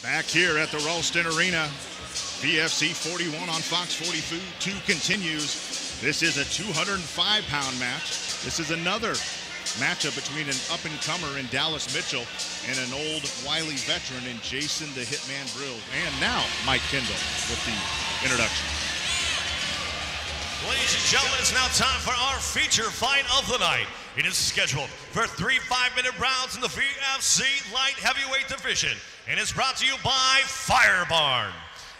Back here at the Ralston Arena, VFC 41 on Fox 42 continues. This is a 205-pound match. This is another matchup between an up-and-comer in Dallas Mitchell and an old wily veteran in Jason the Hitman Brilz. And now Mike Kendall with the introduction. Ladies and gentlemen, it's now time for our feature fight of the night. It is scheduled for 3 5-minute rounds in the VFC light heavyweight division, and it's brought to you by Fire Barn.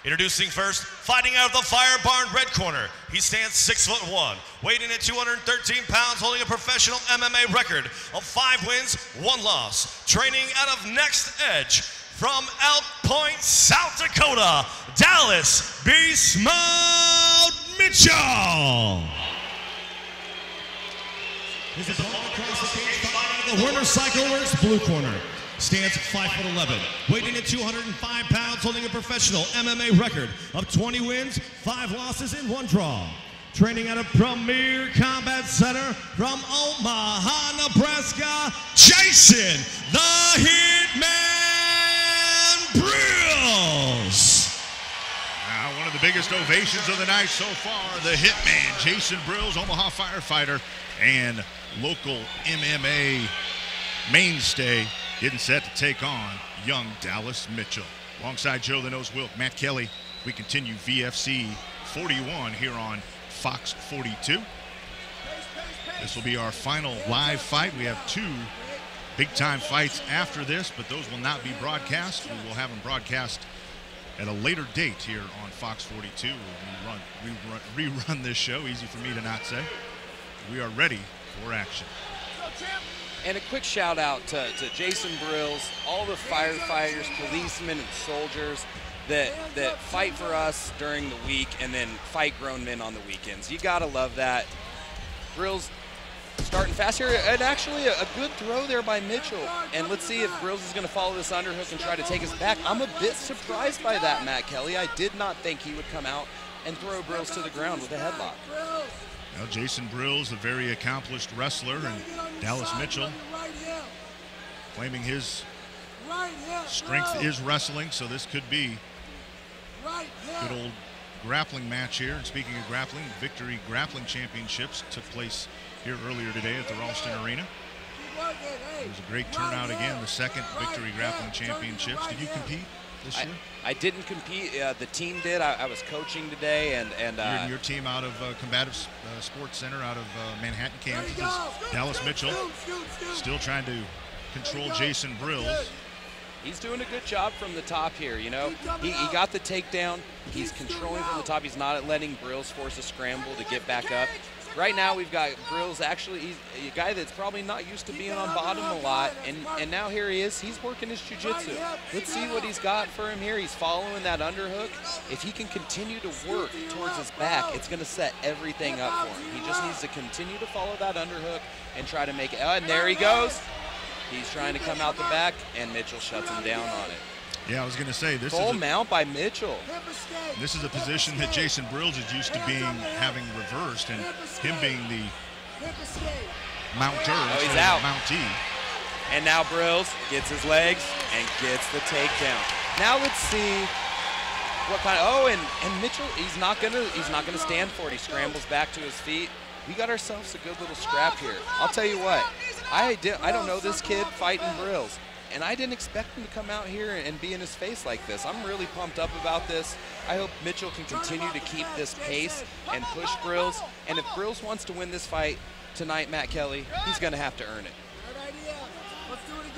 Introducing first, fighting out of the Fire Barn red corner. He stands 6'1", weighing in at 213 pounds, holding a professional MMA record of 5 wins, 1 loss. Training out of Next Edge from Elk Point, South Dakota, Dallas Beast Mode Mitchell. His opponent across the cage, fighting out of the Werner Cycle Works blue corner. Stands 5'11", weighing at 205 pounds, holding a professional MMA record of 20 wins, 5 losses, and 1 draw. Training at a Premier Combat Center from Omaha, Nebraska, Jason the Hitman Brilz. Now, one of the biggest ovations of the night so far, the Hitman, Jason Brilz, Omaha firefighter and local MMA mainstay, getting set to take on young Dallas Mitchell. Alongside Joe the Nose Wilk, Matt Kelly, we continue VFC 41 here on Fox 42. This will be our final live fight. We have 2 big-time fights after this, but those will not be broadcast. We will have them broadcast at a later date here on Fox 42. We'll rerun this show, easy for me to not say. We are ready for action. And a quick shout out to Jason Brilz, all the firefighters, policemen, and soldiers that fight for us during the week and then fight grown men on the weekends. You gotta love that. Brilz starting fast here, and actually a good throw there by Mitchell. And let's see if Brilz is gonna follow this underhook and try to take us back. I'm a bit surprised by that, Matt Kelly. I did not think he would come out and throw Brilz to the ground with a headlock. Well, Jason Brilz, a very accomplished wrestler, and Dallas Mitchell claiming his strength is wrestling, so this could be a good old grappling match here. And speaking of grappling, Victory Grappling Championships took place here earlier today at the Ralston Arena. It was a great turnout again, the 2nd Victory Grappling Championships. Did you compete this year? I didn't compete. The team did. I was coaching today, and your team out of Combative Sports Center out of Manhattan, Kansas. Dallas Mitchell still trying to control Jason Brilz. He's doing a good job from the top here, you know. He got the takedown. He's controlling from the top. He's not letting Brilz force a scramble to get back up. Right now we've got Brilz, actually, he's a guy that's probably not used to being on bottom a lot, and now here he is. He's working his jiu-jitsu. Let's see what he's got for him here. He's following that underhook. If he can continue to work towards his back, it's going to set everything up for him. He just needs to continue to follow that underhook and try to make it. And there he goes. He's trying to come out the back, and Mitchell shuts him down on it. Yeah, I was going to say, this full is mount by Mitchell. This is a position that Jason Brilz is used to having reversed, and him being the mounter he's out. Mountee. And now Brilz gets his legs and gets the takedown. Now let's see what kind of, and Mitchell, he's not gonna stand for it. He scrambles back to his feet. We got ourselves a good little scrap here. I'll tell you what, I don't know this kid fighting Brilz, and I didn't expect him to come out here and be in his face like this. I'm really pumped up about this. I hope Mitchell can continue to keep this pace and push Brilz. And if Brilz wants to win this fight tonight, Matt Kelly, he's gonna have to earn it.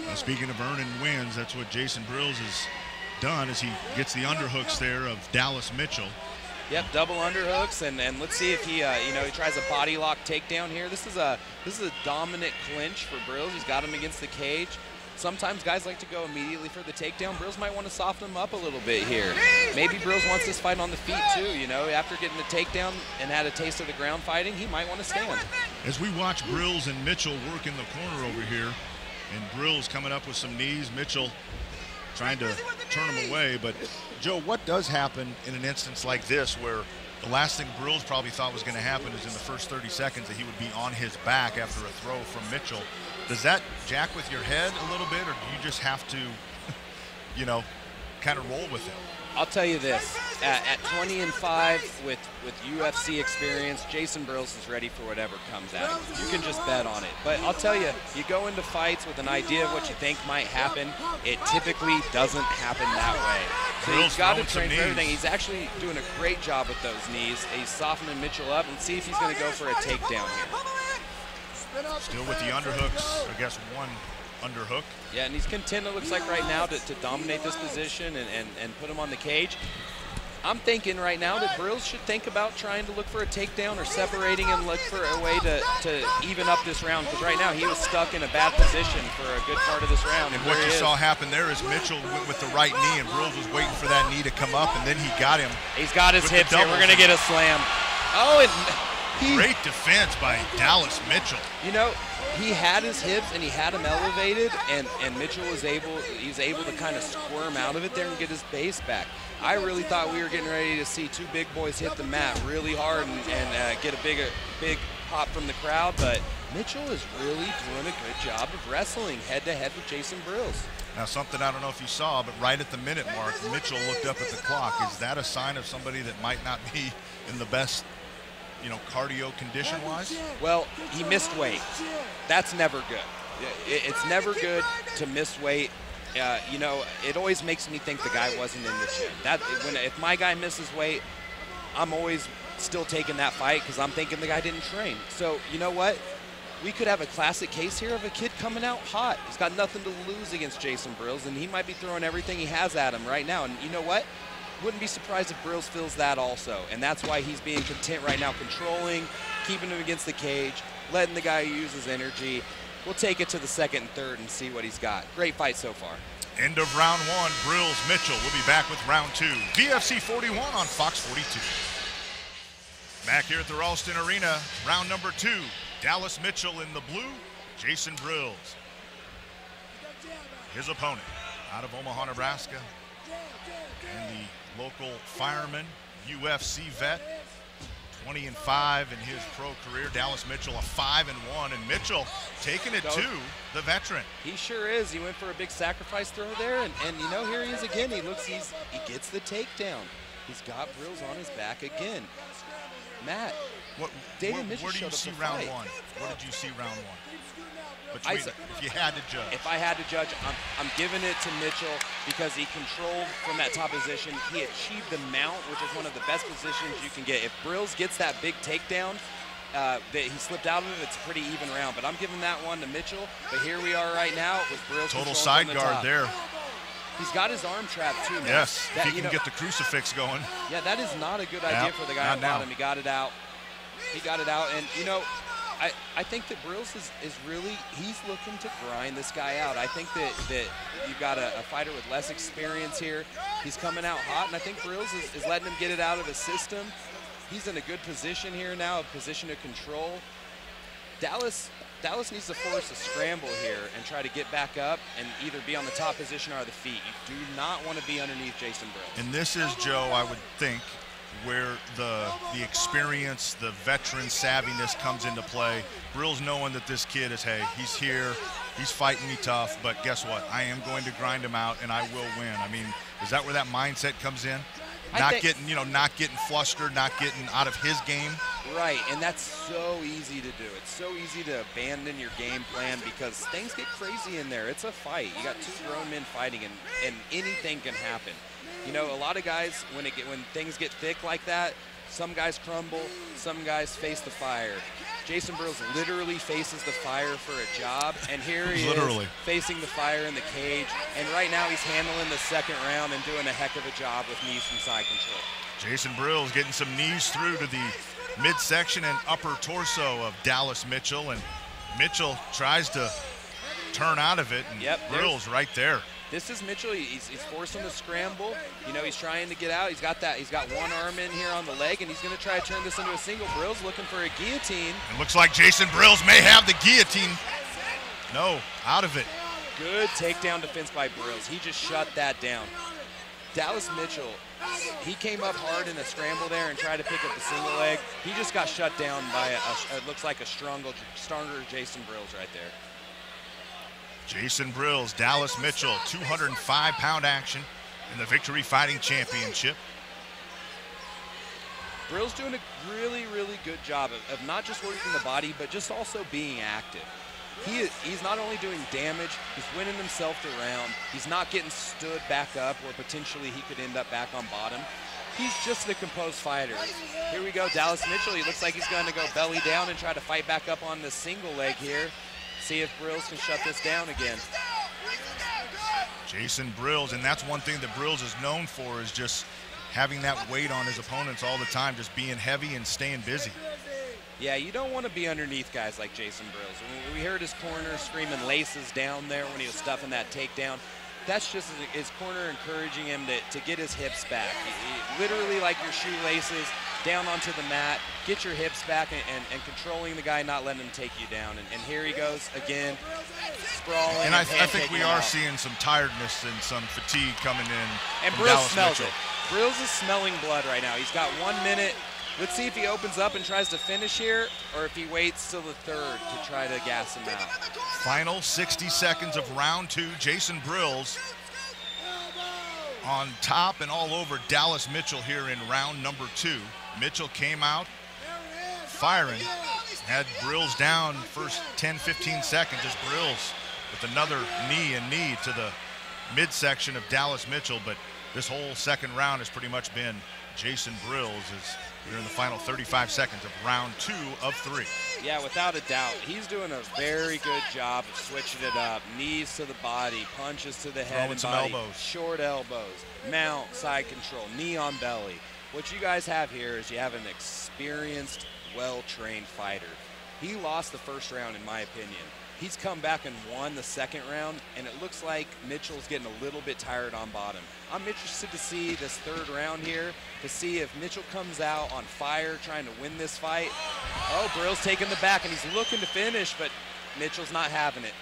Well, speaking of earning wins, that's what Jason Brilz has done, as he gets the underhooks there of Dallas Mitchell. Yep, double underhooks, and let's see if he, he tries a body lock takedown here. This is a dominant clinch for Brilz. He's got him against the cage. Sometimes guys like to go immediately for the takedown. Brilz might want to soften him up a little bit here. Maybe Brilz wants this fight on the feet too, you know. After getting the takedown and had a taste of the ground fighting, he might want to stand. As we watch Brilz and Mitchell work in the corner over here, and Brilz coming up with some knees, Mitchell trying to turn him away. But Joe, what does happen in an instance like this where the last thing Brilz probably thought was going to happen is in the first 30 seconds that he would be on his back after a throw from Mitchell? Does that jack with your head a little bit, or do you just have to, kind of roll with him. I'll tell you this, at 20-5 with UFC experience, Jason Brilz is ready for whatever comes at him. You can just bet on it. But I'll tell you, you go into fights with an idea of what you think might happen. It typically doesn't happen that way. So you've got to train for everything. He's actually doing a great job with those knees. He's softening Mitchell up, and see if he's going to go for a takedown here. Still with the underhooks, I guess one underhook. Yeah, and he's content, it looks like right now, to dominate this position and put him on the cage. I'm thinking right now that Brilz should think about trying to look for a takedown or separating and look for a way to even up this round, because right now he was stuck in a bad position for a good part of this round. And what you saw happen there is Mitchell went with the right knee, and Brilz was waiting for that knee to come up, and then he got him. He's got his hips here. We're going to get a slam. Oh, great defense by Dallas Mitchell. You know, he had his hips and he had them elevated, and Mitchell was able to kind of squirm out of it there and get his base back. I really thought we were getting ready to see two big boys hit the mat really hard and get a big pop from the crowd, but Mitchell is really doing a good job of wrestling head-to-head with Jason Brilz. Now, something I don't know if you saw, but right at the minute mark, Mitchell looked up at the clock. Is that a sign of somebody that might not be in the best, you know, cardio condition-wise? Well, he missed weight. That's never good. It's never good to miss weight. You know, it always makes me think the guy wasn't in the gym. If my guy misses weight, I'm always still taking that fight because I'm thinking the guy didn't train. So, you know what? We could have a classic case here of a kid coming out hot. He's got nothing to lose against Jason Brilz, and he might be throwing everything he has at him right now. And you know what? Wouldn't be surprised if Brilz feels that also, and that's why he's being content right now, controlling, keeping him against the cage, letting the guy use his energy. We'll take it to the second and third and see what he's got. Great fight so far. End of round one, Brilz Mitchell. We'll be back with round two. VFC 41 on Fox 42. Back here at the Ralston Arena, round number two. Dallas Mitchell in the blue, Jason Brilz. His opponent out of Omaha, Nebraska, and the local fireman, UFC vet, 20-5 in his pro career. Dallas Mitchell a 5-1, and Mitchell taking it to the veteran. He sure is. He went for a big sacrifice throw there, and you know, here he is again. He gets the takedown. He's got Brilz on his back again. Matt, where do you see round one? What did you see round one? If you had to judge. If I had to judge, I'm giving it to Mitchell because he controlled from that top position. He achieved the mount, which is one of the best positions you can get. If Brilz gets that big takedown, that he slipped out of it, it's a pretty even round. But I'm giving that one to Mitchell. But here we are right now with Brilz. Total side guard there. He's got his arm trapped too, man. Yes, if he can get the crucifix going. Yeah, that is not a good idea for the guy on the bottom. He got it out. He got it out, and you know, I think that Brilz is really, he's looking to grind this guy out. I think that you've got a fighter with less experience here. He's coming out hot, and I think Brilz is letting him get it out of his system. He's in a good position here now, a position of control. Dallas needs to force a scramble here and try to get back up and either be on the top position or the feet. You do not want to be underneath Jason Brilz. And this is, Joe, I would think, where the experience, the veteran savviness comes into play. Brilz knowing that this kid is, hey, he's here, he's fighting me tough, but guess what? I am going to grind him out, and I will win. I mean, is that where that mindset comes in? Not getting flustered, not getting out of his game. Right, and that's so easy to do. It's so easy to abandon your game plan because things get crazy in there. It's a fight. You got two grown men fighting, and anything can happen. You know, a lot of guys, when things get thick like that, some guys crumble, some guys face the fire. Jason Brilz literally faces the fire for a job, and here he is facing the fire in the cage. And right now he's handling the second round and doing a heck of a job with knees from side control. Jason Brilz getting some knees through to the midsection and upper torso of Dallas Mitchell, and Mitchell tries to turn out of it, and Brilz right there. This is Mitchell. He's forcing the scramble. You know, he's trying to get out. He's got one arm in here on the leg, and he's going to try to turn this into a single. Brilz looking for a guillotine. It looks like Jason Brilz may have the guillotine. No, out of it. Good takedown defense by Brilz. He just shut that down. Dallas Mitchell, he came up hard in a scramble there and tried to pick up the single leg. He just got shut down by it looks like a stronger Jason Brilz right there. Jason Brilz, Dallas Mitchell, 205-pound action. in the Victory Fighting Championship. Brilz doing a really, really good job of not just working the body, but just also being active. He's not only doing damage, he's winning himself around. He's not getting stood back up where potentially he could end up back on bottom. He's just a composed fighter. Here we go, Dallas Mitchell. He looks like he's going to go belly down and try to fight back up on the single leg here. See if Brilz can shut this down again. Jason Brilz, and that's one thing that Brilz is known for, is just having that weight on his opponents all the time, just being heavy and staying busy. Yeah, you don't want to be underneath guys like Jason Brilz. We heard his corner screaming laces down there when he was stuffing that takedown. That's just his corner encouraging him to get his hips back. Literally like your shoelaces, down onto the mat, get your hips back and controlling the guy, not letting him take you down. And here he goes again, sprawling. And I think we are seeing some tiredness and some fatigue coming in. And Brilz smells it. Brilz is smelling blood right now. He's got 1 minute. Let's see if he opens up and tries to finish here, or if he waits till the third to try to gas him out. Final 60 seconds of round 2. Jason Brilz on top and all over Dallas Mitchell here in round number 2. Mitchell came out firing, had Brilz down first 10-15 seconds. Just Brilz with another knee to the midsection of Dallas Mitchell, but this whole second round has pretty much been Jason Brilz as we're in the final 35 seconds of round 2 of 3. Yeah, without a doubt. He's doing a very good job of switching it up. Knees to the body, punches to the head and body. Elbows. Short elbows, mount, side control, knee on belly. What you guys have here is you have an experienced, well-trained fighter. He lost the first round, in my opinion. He's come back and won the second round, and it looks like Mitchell's getting a little bit tired on bottom. I'm interested to see this third round here, to see if Mitchell comes out on fire trying to win this fight. Oh, Brilz taking the back, and he's looking to finish, but Mitchell's not having it.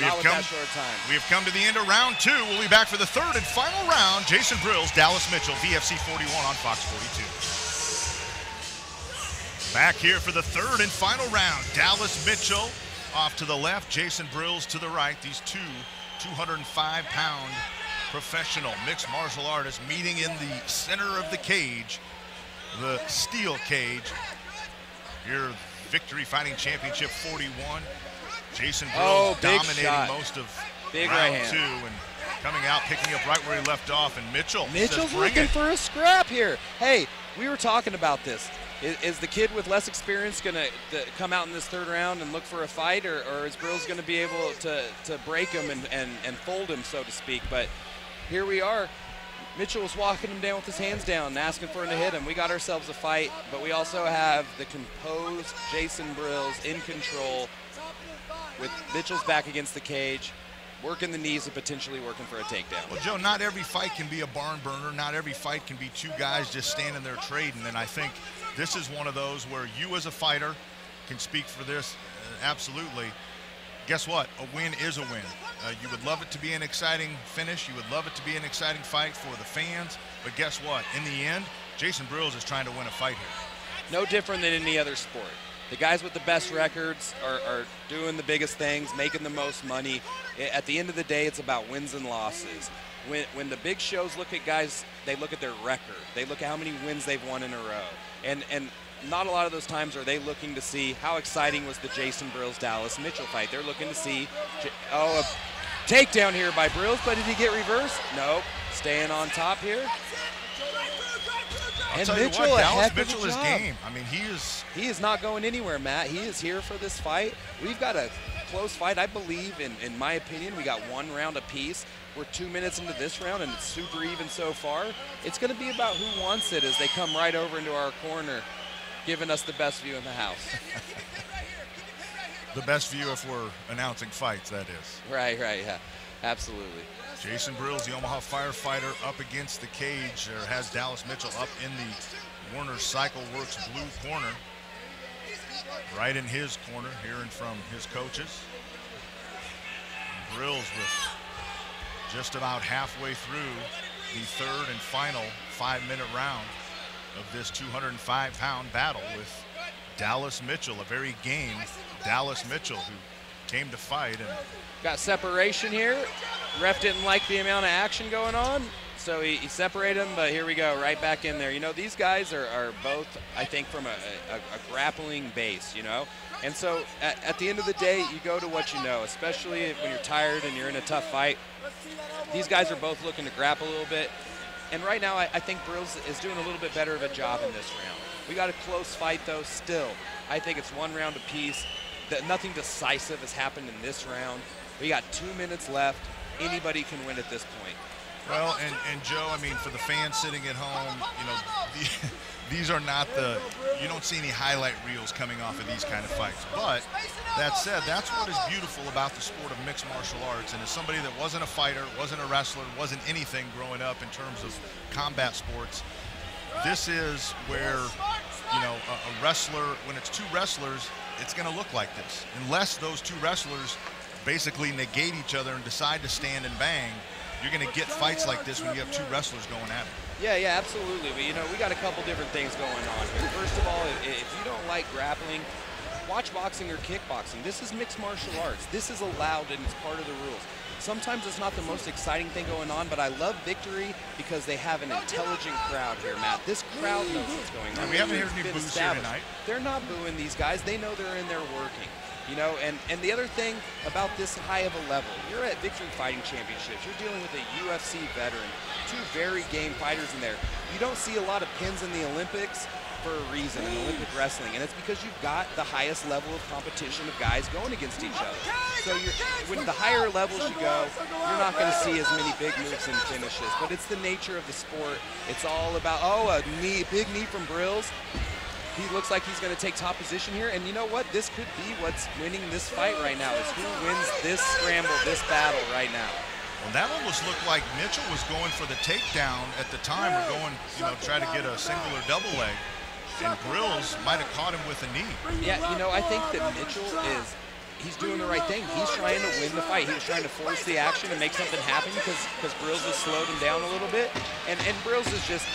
Not with that short time. We have come to the end of round 2. We'll be back for the third and final round. Jason Brilz, Dallas Mitchell, VFC 41 on Fox 42. Back here for the third and final round. Dallas Mitchell off to the left, Jason Brilz to the right. These two 205-pound professional mixed martial artists meeting in the center of the cage, the steel cage. Here, Victory Fighting Championship 41. Jason Brilz dominating most of round 2 and coming out, picking up right where he left off. And Mitchell's looking for a scrap here. Hey, we were talking about this. Is the kid with less experience going to come out in this third round and look for a fight, or is Brilz going to be able to break him and fold him, so to speak? But here we are. Mitchell was walking him down with his hands down and asking for him to hit him. We got ourselves a fight, but we also have the composed Jason Brilz in control with Mitchell's back against the cage, working the knees and potentially working for a takedown. Well, Joe, not every fight can be a barn burner. Not every fight can be two guys just standing there trading, and I think this is one of those where you as a fighter can speak for this absolutely. Guess what? A win is a win. You would love it to be an exciting finish. You would love it to be an exciting fight for the fans. But guess what? In the end, Jason Brilz is trying to win a fight here. No different than any other sport. The guys with the best records are doing the biggest things, making the most money. At the end of the day, it's about wins and losses. When the big shows look at guys, they look at their record. They look at how many wins they've won in a row. And not a lot of those times are they looking to see how exciting was the Jason Brilz-Dallas Mitchell fight. They're looking to see, a takedown here by Brilz, but did he get reversed? Nope. Staying on top here. I'll tell you what, Dallas Mitchell is game. I mean, he is not going anywhere, Matt. He is here for this fight. We've got a close fight. I believe, in my opinion, we got 1 round apiece. We're 2 minutes into this round, and it's super even so far. It's going to be about who wants it as they come right over into our corner, giving us the best view in the house. The best view if we're announcing fights, that is. Right, yeah. Absolutely. Jason Brilz, the Omaha firefighter, up against the cage. There has Dallas Mitchell up in the Warner Cycle Works blue corner. Right in his corner, hearing from his coaches. And Brilz with just about halfway through the third and final 5-minute round of this 205-pound battle with Dallas Mitchell, a very game Dallas Mitchell who came to fight. And got separation here. Ref didn't like the amount of action going on. So he separated them, but here we go, right back in there. You know, these guys are both, I think, from a grappling base, you know. And so at the end of the day, you go to what you know, especially when you're tired and you're in a tough fight. These guys are both looking to grapple a little bit. And right now, I think Brilz is doing a little bit better of a job in this round. We got a close fight, though, still. I think it's 1 round apiece. Nothing decisive has happened in this round. We got 2 minutes left. Anybody can win at this point. Well, and Joe, I mean, for the fans sitting at home, you know, these are not you don't see any highlight reels coming off of these kind of fights. But that said, that's what is beautiful about the sport of mixed martial arts. And as somebody that wasn't a fighter, wasn't a wrestler, wasn't anything growing up in terms of combat sports, this is where, you know, a wrestler, when it's 2 wrestlers, it's going to look like this. Unless those 2 wrestlers basically negate each other and decide to stand and bang, you're going to get fights like this when you have 2 wrestlers going at it. Yeah, absolutely. But, you know, we got a couple different things going on here. First of all, if you don't like grappling, watch boxing or kickboxing. This is mixed martial arts. This is allowed and it's part of the rules. Sometimes it's not the most exciting thing going on, but I love Victory because they have an intelligent crowd here, Matt. This crowd knows what's going on. And we haven't heard any boos here tonight. They're not booing these guys. They know they're in there working. You know, and the other thing about this high of a level, you're at Victory Fighting Championships. You're dealing with a UFC veteran, 2 very game fighters in there. You don't see a lot of pins in the Olympics for a reason in Olympic wrestling, and it's because you've got the highest level of competition of guys going against each other. So when the higher levels you go, you're not going to see as many big moves and finishes, but it's the nature of the sport. It's all about, a big knee from Brilz. He looks like he's going to take top position here, and you know what? This could be what's winning this fight right now, is who wins this scramble, this battle right now. Well, that almost looked like Mitchell was going for the takedown at the time, or going, you know, try to get a single or double leg, and Brilz might have caught him with a knee. Yeah, you know, I think that Mitchell he's doing the right thing. He's trying to win the fight. He was trying to force the action and make something happen because Brilz has slowed him down a little bit. And Brilz is just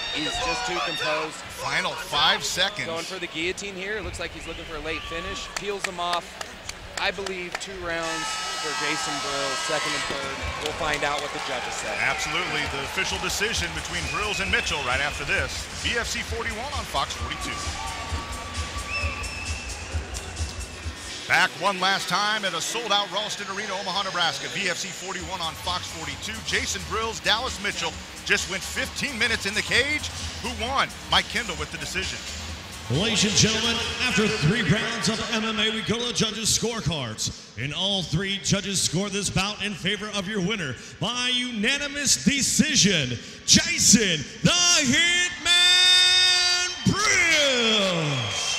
too composed. Final 5 seconds. Going for the guillotine here. Looks like he's looking for a late finish. Peels him off. I believe 2 rounds for Jason Brilz, 2nd and 3rd. We'll find out what the judges say. Absolutely. The official decision between Brilz and Mitchell right after this. VFC 41 on Fox 42. Back one last time at a sold-out Ralston Arena, Omaha, Nebraska. VFC 41 on Fox 42. Jason Brilz, Dallas Mitchell just went 15 minutes in the cage. Who won? Mike Kendall with the decision. Ladies and gentlemen, after 3 rounds of MMA, we go to the judges' scorecards. And all 3 judges score this bout in favor of your winner by unanimous decision, Jason the Hitman Brilz.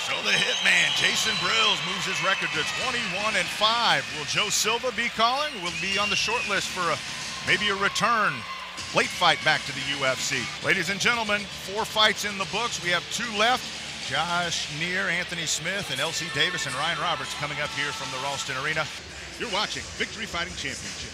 So the Hitman, Jason Brilz, moves his record to 21-5. Will Joe Silva be calling? Will he be on the short list for maybe a return late fight back to the UFC? Ladies and gentlemen, 4 fights in the books. We have 2 left. Josh Neer, Anthony Smith, and LC Davis and Ryan Roberts coming up here from the Ralston Arena. You're watching Victory Fighting Championship.